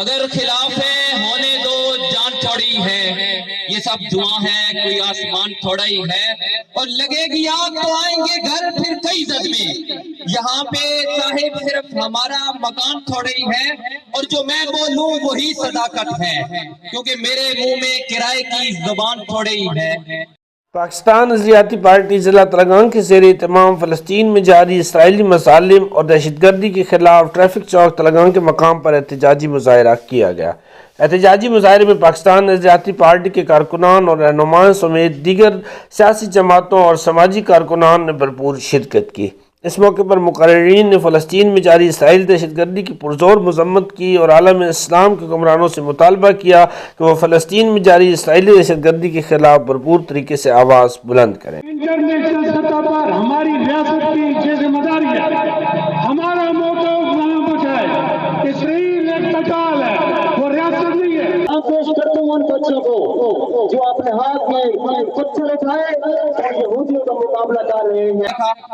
اگر خلاف ہے ہونے دو، جان تھوڑی ہے، یہ سب دعا ہے، کوئی آسمان تھوڑا ہی ہے، اور لگے گی آگ تو آئیں گے گھر پھر کئی زد میں، یہاں پہ صاحب صرف ہمارا مکان تھوڑا ہی ہے، اور جو میں بولوں وہی صداقت ہے، کیونکہ میرے منہ میں کرائے کی زبان تھوڑے ہی ہے۔ پاکستان نظریاتی پارٹی ضلع تلنگانہ کے زیر اہتمام فلسطین میں جاری اسرائیلی مظالم اور دہشت گردی کے خلاف ٹریفک چوک تلنگانہ کے مقام پر احتجاجی مظاہرہ کیا گیا۔ احتجاجی مظاہرے میں پاکستان نظریاتی پارٹی کے کارکنان اور رہنماؤں سمیت دیگر سیاسی جماعتوں اور سماجی کارکنان نے بھرپور شرکت کی۔ اس موقع پر مقررین نے فلسطین میں جاری اسرائیلی دہشت گردی کی پرزور مذمت کی اور عالم اسلام کے حکمرانوں سے مطالبہ کیا کہ وہ فلسطین میں جاری اسرائیلی دہشت گردی کے خلاف بھرپور طریقے سے آواز بلند کریں۔ انٹرنیشنل سطح پر ہماری ریاست کی یہ ذمہ داری ہے، ہمارا موقف وہاں پہنچائے۔ اسرائیل ایک تکال ہے، وہ ریاست نہیں ہے۔ پیش کرتا ہوں ان بچوں کو جو اپنے ہاتھ میں پتھر اٹھائے اور یہودیوں کا مقابلہ کر رہے ہیں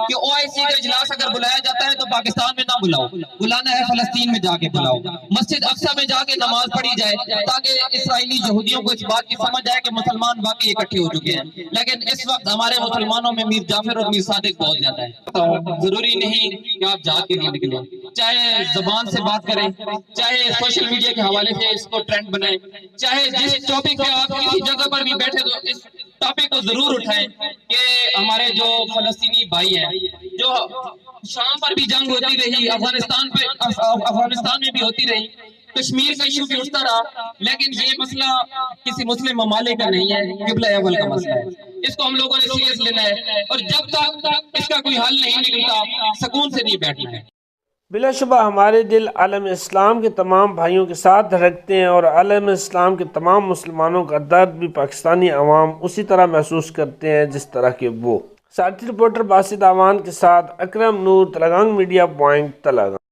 کہ او آئی سی کا اجلاس اگر بلایا جاتا ہے تو پاکستان میں نہ بلاؤ، بلانا ہے فلسطین میں جا کے بلاؤ، مسجد اقصی میں جا کے نماز پڑھی جائے تاکہ اسرائیلی یہودیوں کو اس بات کی سمجھ آئے کہ مسلمان واقعی اکٹھے ہو چکے ہیں۔ لیکن اس وقت ہمارے مسلمانوں میں میر جعفر اور میر صادق بہت زیادہ ہے۔ ضروری نہیں کہ آپ جا کے نہیں نکلیں، چاہے زبان سے بات کریں، چاہے سوشل میڈیا کے حوالے سے اس کو ٹرینڈ بنائیں، چاہے جس ٹاپک پہ آپ کسی جگہ پر بھی بیٹھے تو اس ٹاپک کو ضرور اٹھائیں کہ ہمارے جو فلسطینی بھائی ہیں، جو شام پر بھی جنگ ہوتی رہی، افغانستان میں بھی ہوتی رہی، کشمیر کا ایشو بھی اٹھتا رہا، لیکن یہ مسئلہ کسی مسلم ممالک کا نہیں ہے، قبلہ اول کا مسئلہ ہے۔ اس کو ہم لوگوں نے سیریس لینا ہے، اور جب تک اس کا کوئی حل نہیں نکلتا سکون سے نہیں بیٹھنا ہے۔ بلا شبہ ہمارے دل عالم اسلام کے تمام بھائیوں کے ساتھ دھڑکتے ہیں، اور عالم اسلام کے تمام مسلمانوں کا درد بھی پاکستانی عوام اسی طرح محسوس کرتے ہیں جس طرح کہ وہ۔ ساتھی رپورٹر باسط اعوان کے ساتھ اکرم نور، تلنگانہ میڈیا پوائنٹ، تلنگانہ۔